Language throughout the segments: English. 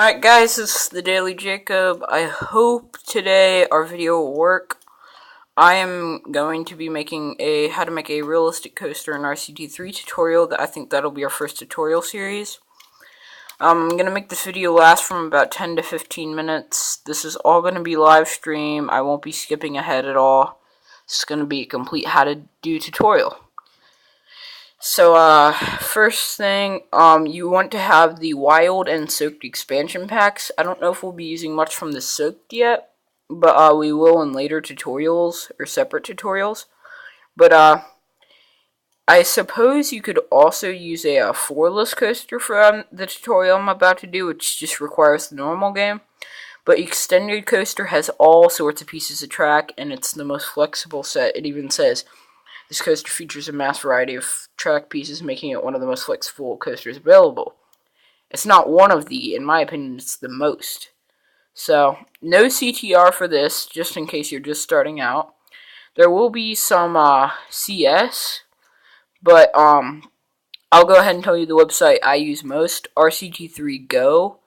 Alright guys, this is the Daily Jacob. I hope today our video will work. I am going to be making a how to make a realistic coaster in RCT3 tutorial. I think that'll be our first tutorial series. I'm going to make this video last from about 10 to 15 minutes. This is all going to be live stream. I won't be skipping ahead at all. It's going to be a complete how to do tutorial. So, first thing, you want to have the Wild and Soaked expansion packs. I don't know if we'll be using much from the Soaked yet, but, we will in later tutorials, or separate tutorials. But, I suppose you could also use a floorless coaster for the tutorial I'm about to do, which just requires the normal game. But Extended Coaster has all sorts of pieces of track, and it's the most flexible set. It even says, this coaster features a mass variety of track pieces, making it one of the most flexible coasters available. It's not one of the, in my opinion, it's the most. So, no CTR for this, just in case you're just starting out. There will be some CS, but I'll go ahead and tell you the website I use most, RCT3 Go.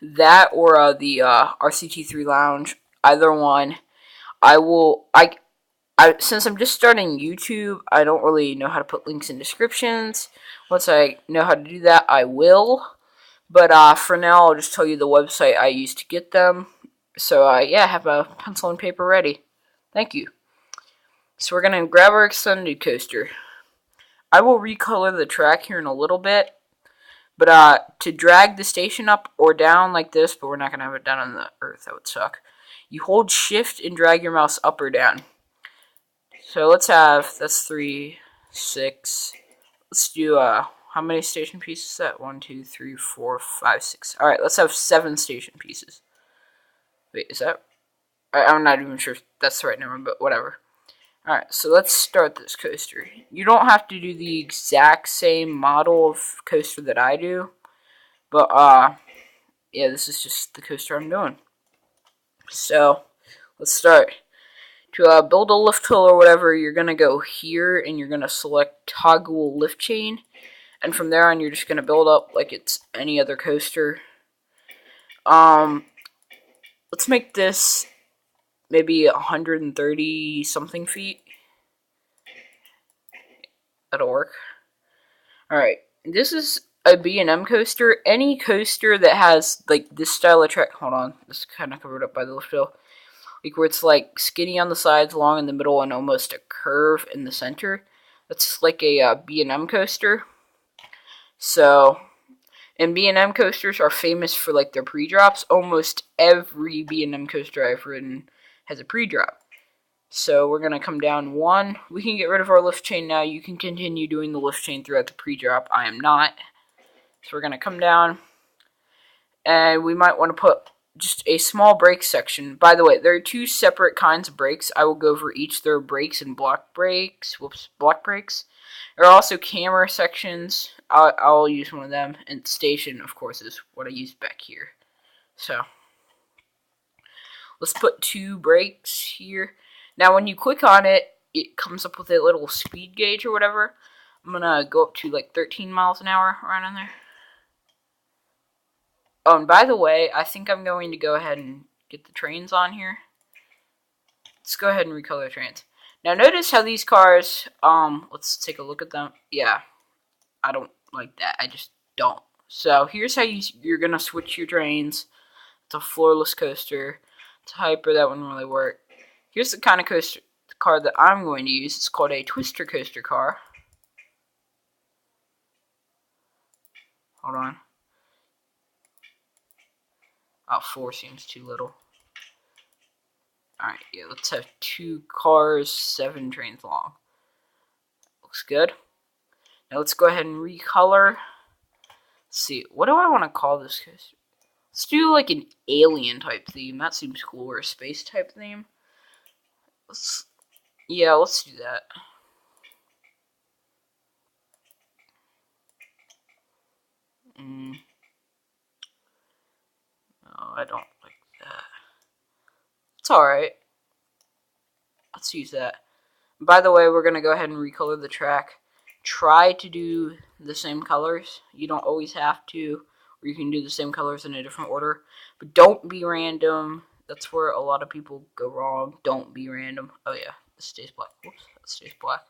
That or the RCT3 Lounge, either one. Since I'm just starting YouTube, I don't really know how to put links in descriptions. Once I know how to do that, I will. But for now, I'll just tell you the website I use to get them. So yeah, have a pencil and paper ready. Thank you. So we're gonna grab our extended coaster. I will recolor the track here in a little bit. But to drag the station up or down like this, but we're not gonna have it down on the earth. That would suck. You hold Shift and drag your mouse up or down. So let's have, that's 3, 6. Let's do, how many station pieces is that? 1, 2, 3, 4, 5, 6. Alright, let's have 7 station pieces. Wait, is that? I'm not even sure if that's the right number, but whatever. Alright, so let's start this coaster. You don't have to do the exact same model of coaster that I do. But, yeah, this is just the coaster I'm doing. So, let's start. To build a lift hill or whatever, you're going to go here and you're going to select toggle lift chain. And from there on, you're just going to build up like it's any other coaster. Let's make this maybe 130 something feet. That'll work. Alright, this is a B&M coaster. Any coaster that has like this style of track, hold on, this is kind of covered up by the lift hill. Like where it's like skinny on the sides, long in the middle, and almost a curve in the center. That's like a B&M coaster. So, and B&M coasters are famous for like their pre-drops. Almost every B&M coaster I've ridden has a pre-drop. So we're going to come down 1. We can get rid of our lift chain now. You can continue doing the lift chain throughout the pre-drop. I am not. So we're going to come down. And we might want to put just a small brake section. By the way, there are 2 separate kinds of brakes. I will go over each. There are brakes and block brakes. Block brakes. There are also camera sections. I'll use one of them. And station, of course, is what I use back here. So, let's put 2 brakes here. Now, when you click on it, it comes up with a little speed gauge or whatever. I'm going to go up to like 13 miles an hour right in there. Oh, and by the way, I think I'm going to go ahead and get the trains on here. Let's go ahead and recolor trains. Now, notice how these cars, let's take a look at them. Yeah, I don't like that. I just don't. So, here's how you're going to switch your trains. It's a floorless coaster. It's a hyper, that wouldn't really work. Here's the kind of car that I'm going to use. It's called a twister coaster car. Hold on. Oh, 4 seems too little. Alright, yeah, let's have 2 cars, 7 trains long. Looks good. Now let's go ahead and recolor. Let's see, what do I want to call this coaster? Let's do like an alien type theme. That seems cool, or a space type theme. Let's do that. No, I don't like that. It's alright. Let's use that. By the way, we're going to go ahead and recolor the track. Try to do the same colors. You don't always have to, or you can do the same colors in a different order. But don't be random. That's where a lot of people go wrong. Don't be random. Oh yeah, this stays black. Whoops, that stays black.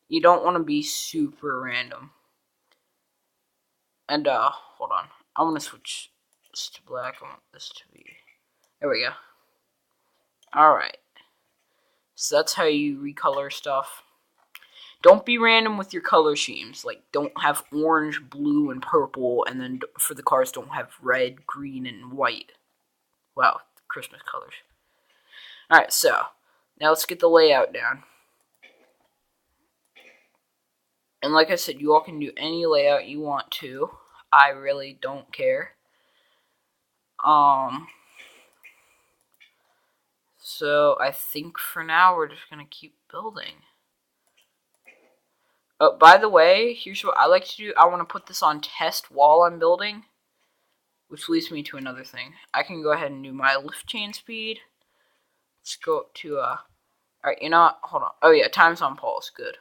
You don't want to be super random. And hold on. I want to switch this to black. I want this to be. There we go. Alright. So that's how you recolor stuff. Don't be random with your color schemes. Like, don't have orange, blue, and purple, and then for the cars, don't have red, green, and white. Wow, Christmas colors. Alright, so, now let's get the layout down. And like I said, you all can do any layout you want to. I really don't care. So I think for now we're just gonna keep building. Oh, by the way, here's what I like to do. I want to put this on test while I'm building, which leads me to another thing. I can go ahead and do my lift chain speed. Let's go up to alright, you know what? Hold on. Oh yeah, times on pause. Good.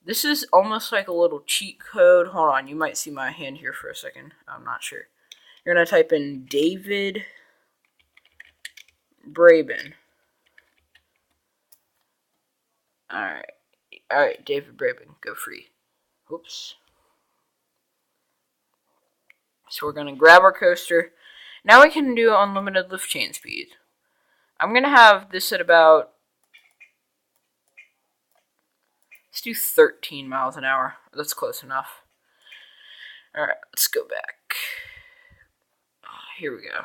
This is almost like a little cheat code. Hold on, you might see my hand here for a second. I'm not sure. You're gonna type in David Braben. Alright, David Braben, go free. Oops. So we're gonna grab our coaster. Now we can do unlimited lift chain speed. I'm gonna have this at about, let's do 13 miles an hour. That's close enough. Alright, let's go back. Here we go.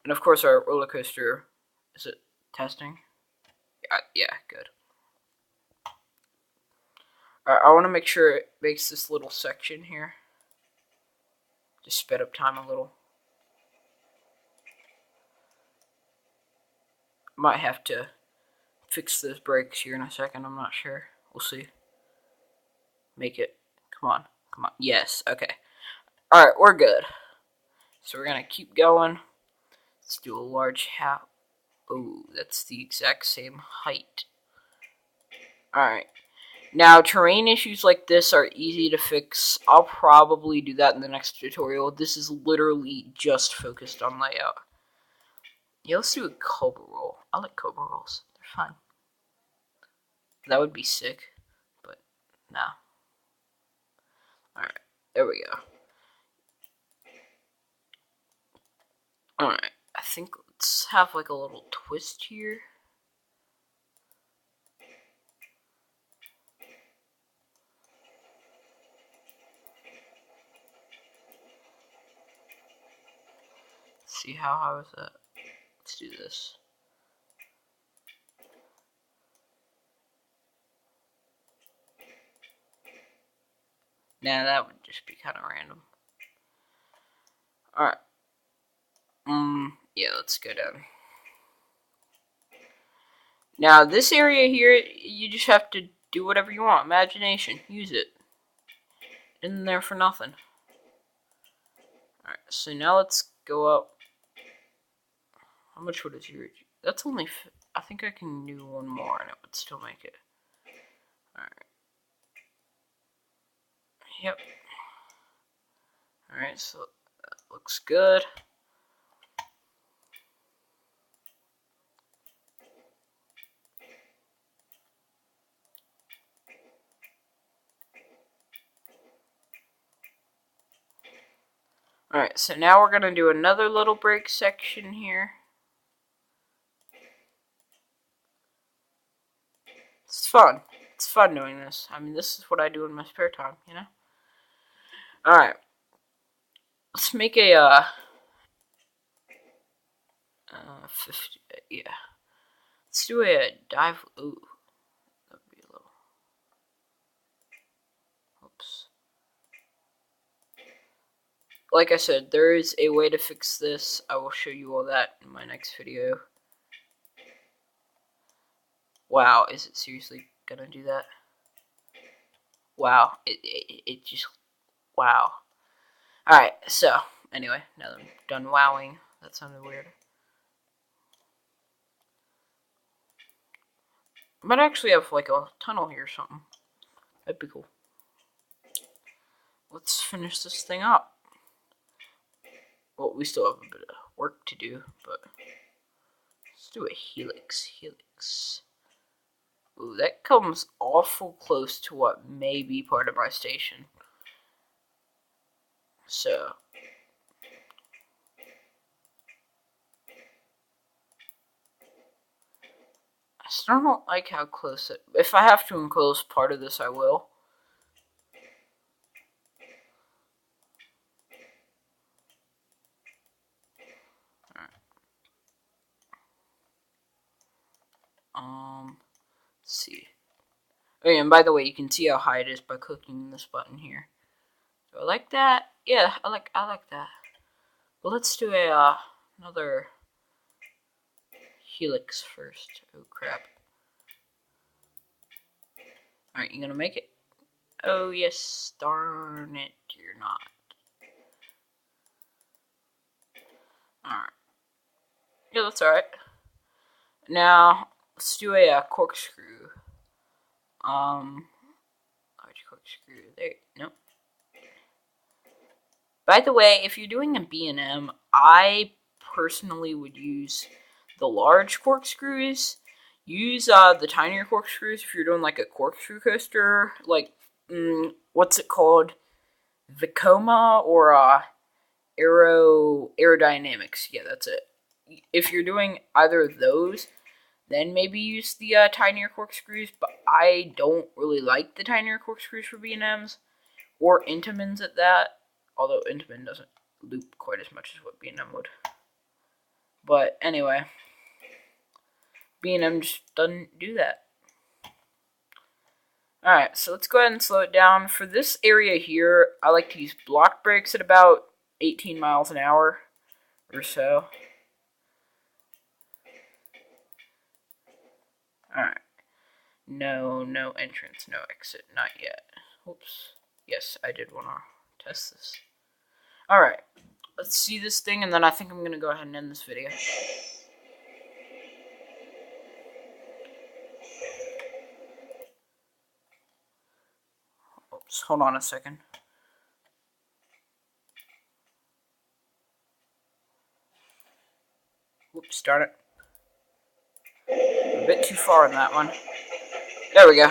And of course our roller coaster, is it testing? Yeah, good. Alright, I want to make sure it makes this little section here. Just sped up time a little. Might have to fix those brakes here in a second, I'm not sure. We'll see. Make it. Come on. Come on. Yes, okay. Alright, we're good. So we're gonna keep going. Let's do a large hat. Oh, that's the exact same height. Alright. Now, terrain issues like this are easy to fix. I'll probably do that in the next tutorial. This is literally just focused on layout. Yeah, let's do a cobra roll. I like cobra rolls. They're fun. That would be sick, but nah. Alright, there we go. Alright, I think let's have like a little twist here. See how high was that? Let's do this. Nah, that would just be kind of random. Alright. Yeah, let's go down. Now, this area here, you just have to do whatever you want. Imagination. Use it. In there for nothing. Alright, so now let's go up. How much wood is your... That's only... I think I can do one more and it would still make it. Alright. Yep. Alright, so that looks good. Alright, so now we're going to do another little break section here. It's fun. It's fun doing this. I mean, this is what I do in my spare time, you know? Alright. Let's make a, 50, yeah. Let's do a dive, ooh. That would be a little, oops. Like I said, there is a way to fix this. I will show you all that in my next video. Wow, is it seriously gonna do that? Wow, it just, wow. Alright, so, anyway, now that I'm done wowing, that sounded weird. I might actually have, like, a tunnel here or something. That'd be cool. Let's finish this thing up. Well, we still have a bit of work to do, but let's do a helix. Ooh, that comes awful close to what may be part of my station. So, I still don't like how close it... If I have to enclose part of this, I will. Let's see. Oh, yeah, and by the way, you can see how high it is by clicking this button here. Do I like that? Yeah, I like that. Well, let's do a another helix first. Oh crap! All right, you gonna make it? Oh yes, darn it, you're not. All right. Yeah, that's all right. Now let's do a corkscrew. Corkscrew there. Nope. By the way, if you're doing a B&M, I personally would use the large corkscrews. Use the tinier corkscrews if you're doing like a corkscrew coaster, like what's it called, Vekoma or Aerodynamics. Yeah, that's it. If you're doing either of those, then maybe use the tinier corkscrews. But I don't really like the tinier corkscrews for B&Ms or Intamins at that. Although Intamin doesn't loop quite as much as what B&M would. But anyway, B&M just doesn't do that. Alright, so let's go ahead and slow it down. For this area here, I like to use block brakes at about 18 miles an hour or so. Alright. No entrance, no exit, not yet. Oops. Yes, I did want to test this. Alright, let's see this thing, and then I think I'm going to go ahead and end this video. Oops, hold on a second. Whoops, darn it. A bit too far in that one. There we go.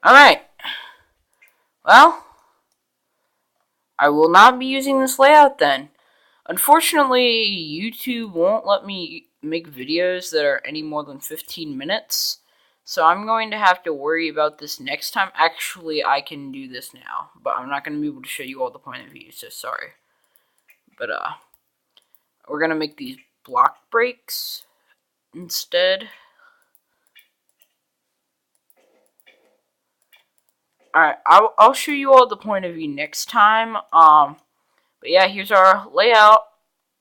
Alright. Well, I will not be using this layout then. Unfortunately, YouTube won't let me make videos that are any more than 15 minutes. So I'm going to have to worry about this next time. Actually, I can do this now, but I'm not going to be able to show you all the point of view, so sorry. But, we're going to make these block brakes instead. Alright, I'll show you all the point of view next time. But yeah, here's our layout.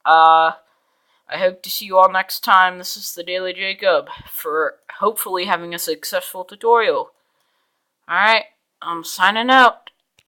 I hope to see you all next time. This is the Daily Jacob for hopefully having a successful tutorial. Alright, I'm signing out.